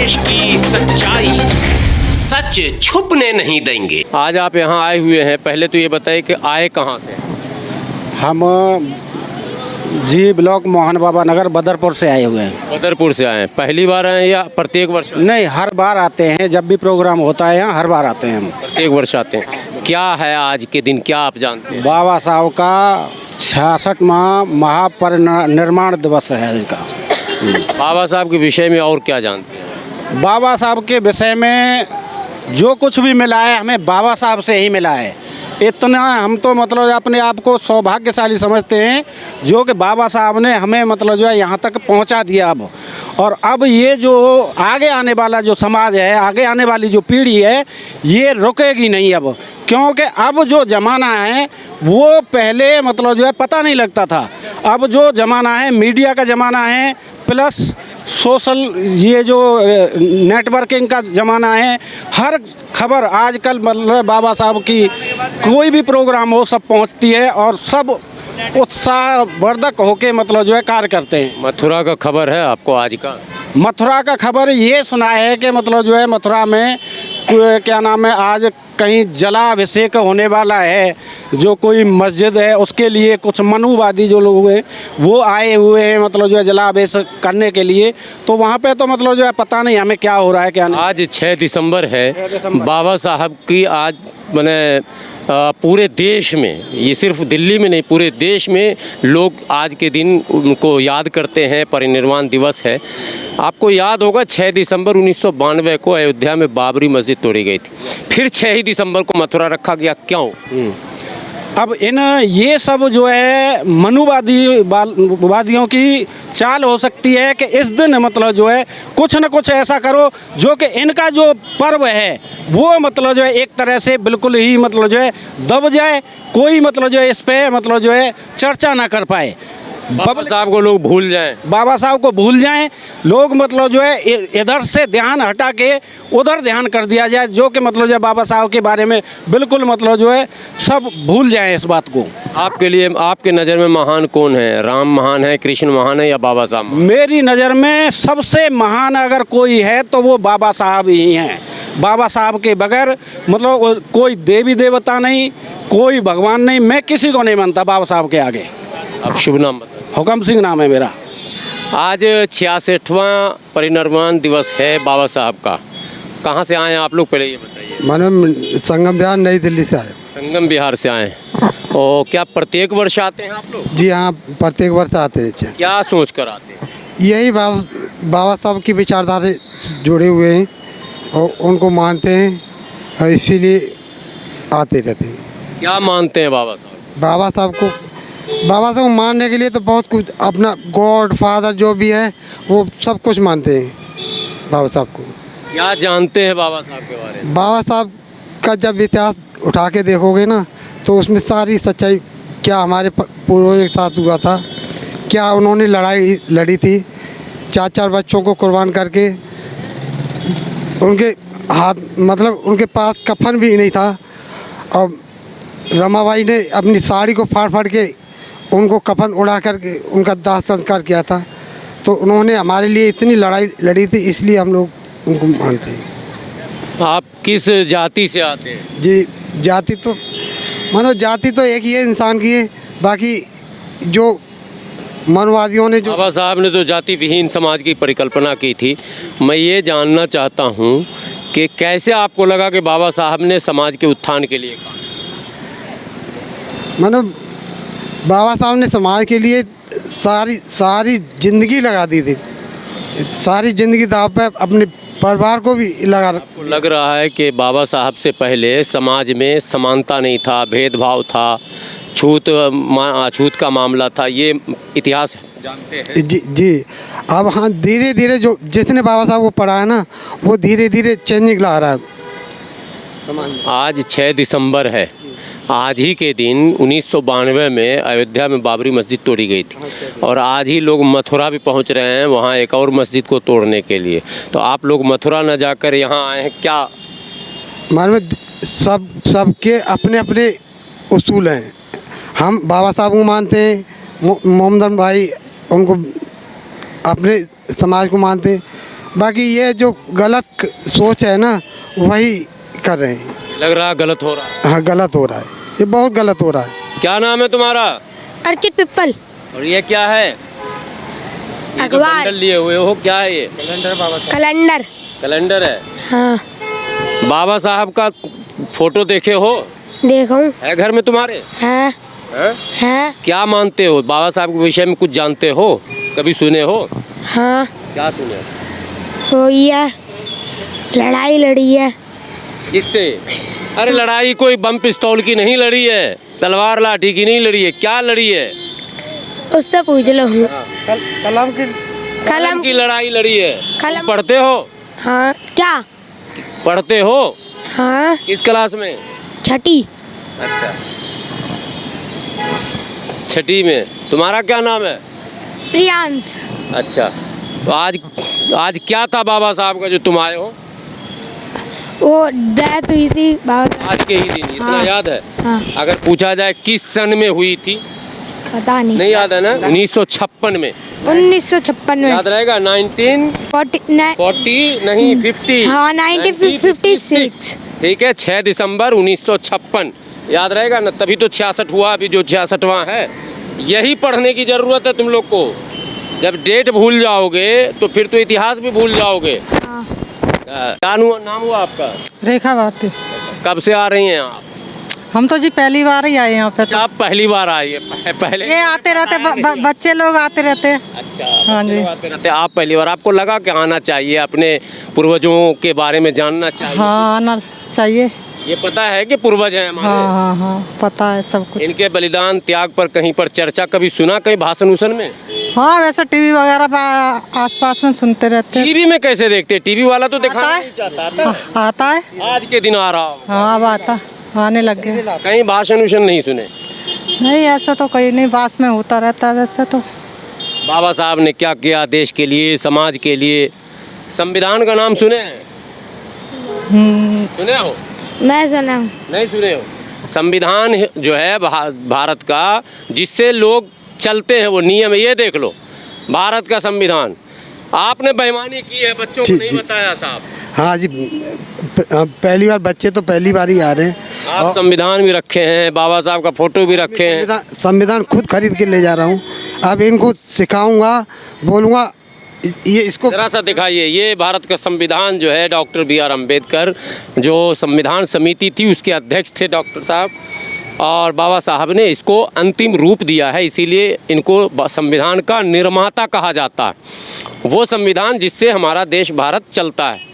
देश की सच्चाई, सच छुपने नहीं देंगे। आज आप यहाँ आए हुए हैं, पहले तो ये बताइए कि आए कहाँ से? हम जी ब्लॉक मोहन बाबा नगर बदरपुर से आए हुए हैं। बदरपुर से आए हैं। पहली बार आए हैं या प्रत्येक वर्ष? नहीं, हर बार आते हैं, जब भी प्रोग्राम होता है यहाँ हर बार आते हैं हम। प्रत्येक वर्ष आते हैं। क्या है आज के दिन, क्या आप जानते हैं? बाबा साहब का 66वां महापरिनिर्वाण दिवस है इसका। बाबा साहब के विषय में और क्या जानते हैं? बाबा साहब के विषय में जो कुछ भी मिला है हमें बाबा साहब से ही मिला है। इतना हम तो मतलब अपने आप को सौभाग्यशाली समझते हैं जो कि बाबा साहब ने हमें मतलब जो है यहाँ तक पहुँचा दिया अब। और अब ये जो आगे आने वाला जो समाज है, आगे आने वाली जो पीढ़ी है, ये रुकेगी नहीं अब, क्योंकि अब जो ज़माना है वो पहले मतलब जो है पता नहीं लगता था। अब जो ज़माना है मीडिया का ज़माना है, प्लस सोशल ये जो नेटवर्किंग का ज़माना है। हर खबर आजकल मतलब बाबा साहब की कोई भी प्रोग्राम हो सब पहुंचती है और सब उत्साहवर्धक होके मतलब जो है कार्य करते हैं। मथुरा का खबर है आपको आज का? मथुरा का खबर ये सुना है कि मतलब जो है मथुरा में क्या नाम है, आज कहीं जलाभिषेक होने वाला है। जो कोई मस्जिद है उसके लिए कुछ मनुवादी जो लोग हैं वो आए हुए हैं मतलब जो है जलाभिषेक करने के लिए। तो वहाँ पे तो मतलब जो है पता नहीं हमें क्या हो रहा है क्या नहीं। आज 6 दिसंबर है। बाबा साहब की आज मैंने पूरे देश में, ये सिर्फ दिल्ली में नहीं पूरे देश में लोग आज के दिन उनको याद करते हैं। परिनिर्वाण दिवस है। आपको याद होगा 6 दिसंबर 1992 को अयोध्या में बाबरी मस्जिद तोड़ी गई थी। फिर 6 ही दिसंबर को मथुरा रखा गया, क्यों? अब ये सब जो है मनुवादियों की चाल हो सकती है कि इस दिन मतलब जो है कुछ न कुछ ऐसा करो जो कि इनका जो पर्व है वो मतलब जो है एक तरह से बिल्कुल ही मतलब जो है दब जाए, कोई मतलब जो है इस पे मतलब जो है चर्चा ना कर पाए। बाबा साहब को लोग भूल जाएं, बाबा साहब को भूल जाएं लोग, मतलब जो है इधर से ध्यान हटा के उधर ध्यान कर दिया जाए, जो कि मतलब जो है बाबा साहब के बारे में बिल्कुल मतलब जो है सब भूल जाएं इस बात को। आपके लिए, आपके नज़र में महान कौन है? राम महान है, कृष्ण महान है या बाबा साहब? मेरी नज़र में सबसे महान अगर कोई है तो वो बाबा साहब ही हैं। बाबा साहब के बगैर मतलब कोई देवी देवता नहीं, कोई भगवान नहीं, मैं किसी को नहीं मानता बाबा साहब के आगे। अब शुभ नाम बताइए। हुकम सिंह नाम है मेरा। आज 66वां परिनिर्वाण दिवस है बाबा साहब का। कहाँ से आए हैं आप लोग, पहले ये बताइए। मैंने संगम बिहार नई दिल्ली से आए। संगम बिहार से आए हैं। और क्या प्रत्येक वर्ष आते हैं आप लोग? जी हाँ, प्रत्येक वर्ष आते हैं। क्या सोच कर आते हैं? यही बाबा साहब की विचारधारा से जुड़े हुए हैं और उनको मानते हैं और इसीलिए आते रहते हैं। क्या मानते हैं बाबा साहब? बाबा साहब को मानने के लिए तो बहुत कुछ, अपना गॉड फादर जो भी है वो सब कुछ मानते हैं बाबा साहब को। क्या जानते हैं बाबा साहब के बारे में? बाबा साहब का जब इतिहास उठा के देखोगे ना तो उसमें सारी सच्चाई, क्या हमारे पूर्वजों के साथ हुआ था, क्या उन्होंने लड़ाई लड़ी थी, 4 बच्चों को कुर्बान करके, उनके हाथ मतलब उनके पास कफन भी नहीं था और रमाबाई ने अपनी साड़ी को फाड़ फाड़ के उनको कफन उड़ा करके उनका दाह संस्कार किया था। तो उन्होंने हमारे लिए इतनी लड़ाई लड़ी थी, इसलिए हम लोग उनको मानते हैं। आप किस जाति से आते हैं? जी, जाति तो मानो जाति तो एक ही है इंसान की है, बाकी जो मनवादियों ने जो बाबा साहब ने तो जाति विहीन समाज की परिकल्पना की थी। मैं ये जानना चाहता हूँ कि कैसे आपको लगा कि बाबा साहब ने समाज के उत्थान के लिए कहा? मानो बाबा साहब ने समाज के लिए सारी ज़िंदगी लगा दी थी, सारी ज़िंदगी दाव पे अपने परिवार को भी लगा। आपको लग रहा है कि बाबा साहब से पहले समाज में समानता नहीं था, भेदभाव था, छूत का मामला था, ये इतिहास जानते हैं? जी। अब हाँ, धीरे धीरे जो जिसने बाबा साहब को पढ़ा है ना वो धीरे धीरे चेंजिंग ला रहा है। आज 6 दिसंबर है। आज ही के दिन 1992 में अयोध्या में बाबरी मस्जिद तोड़ी गई थी और आज ही लोग मथुरा भी पहुंच रहे हैं वहां एक और मस्जिद को तोड़ने के लिए। तो आप लोग मथुरा न जाकर यहां आए हैं क्या? हमारे में सबके अपने अपने उसूल हैं। हम बाबा साहब को मानते हैं, मोहम्मद भाई उनको अपने समाज को मानते हैं, बाकी ये जो गलत सोच है ना वही कर रहे हैं। लग रहा है गलत हो रहा है। हाँ गलत हो रहा है, ये बहुत गलत हो रहा है। क्या नाम है तुम्हारा? अर्चित पिप्पल। और ये क्या है? ये जो अखबार। बंडल लिए हुए हो क्या है ये? कैलेंडर। कैलेंडर है। हाँ बाबा साहब का फोटो देखे हो? देखो। है घर में तुम्हारे? हाँ हैं? हाँ क्या मानते हो? बाबा साहब के विषय में कुछ जानते हो? कभी सुने हो? हाँ क्या सुने? हुई है, लड़ाई लड़ी है। किससे? अरे लड़ाई कोई बम पिस्तौल की नहीं लड़ी है, तलवार लाठी की नहीं लड़ी है, क्या लड़ी है? उससे पूछ लो। कलम की कलम की लड़ाई लड़ी है। कलम। पढ़ते हो? हाँ क्या? पढ़ते हो? हाँ किस क्लास में? छठी। अच्छा, छठी में। तुम्हारा क्या नाम है? प्रियांश। अच्छा, तो आज क्या था बाबा साहब का जो तुम आए हो? वो डेथ हुई थी बाबा। आज के ही दिन, इतना हाँ। याद है? हाँ अगर पूछा जाए किस सन में हुई थी? पता नहीं। नहीं याद है ना? 1956 में। 1956 में। याद रहेगा? 40 नहीं 50। हाँ 1956। ठीक है, 6 दिसंबर 1956 याद रहेगा ना? तभी तो 66 हुआ, अभी जो 66वां है। यही पढ़ने की ज़रूरत है तुम लोग को। जब डेट भूल जाओगे तो फिर तो इतिहास भी भूल जाओगे। हाँ क्या नाम हुआ आपका? रेखा भारती। कब से आ रही हैं आप? हम तो जी पहली बार ही आए यहाँ पे। तो आप पहली बार आई है? पहले ये आते रहते बच्चे लोग आते रहते हैं। अच्छा, हाँ जी। बच्चे लोग आते रहते हैं। आप पहली बार, आपको लगा कि आना चाहिए, अपने पूर्वजों के बारे में जानना चाहिए? हाँ आना चाहिए। ये पता है कि पूर्वज हैं हमारे? हाँ हाँ हाँ पता है सब कुछ। इनके बलिदान त्याग पर कहीं पर चर्चा कभी सुना, कहीं भाषण उसन में? हाँ वैसे टीवी वगैरह पर आसपास में सुनते रहते हैं। टीवी में कैसे देखते? टीवी वाला तो दिखाना आता है। नहीं चाहता। आता है? आता है। आज के दिन आ रहा हो, हाँ अब आता आने लग गए। कहीं भाषण उसन नहीं सुने? नहीं ऐसा तो कहीं नहीं, पास में होता रहता है वैसे तो। बाबा साहब ने क्या किया देश के लिए, समाज के लिए? संविधान का नाम सुने हैं? सुने हो? मैं सुना हूँ। नहीं सुने हो? संविधान जो है भारत का, जिससे लोग चलते हैं, वो नियम है। ये देख लो, भारत का संविधान। आपने बेईमानी की है, बच्चों को जी, नहीं जी। बताया साहब। हाँ जी, पहली बार, बच्चे तो पहली बार ही आ रहे हैं। आप संविधान भी रखे हैं, बाबा साहब का फोटो भी रखे हैं। संविधान खुद खरीद के ले जा रहा हूँ। अब इनको सिखाऊंगा, बोलूँगा ये इसको। जरा सा दिखाइए। ये भारत का संविधान जो है, डॉक्टर बी आर अम्बेडकर जो संविधान समिति थी उसके अध्यक्ष थे डॉक्टर साहब, और बाबा साहब ने इसको अंतिम रूप दिया है। इसीलिए इनको संविधान का निर्माता कहा जाता है। वो संविधान जिससे हमारा देश भारत चलता है।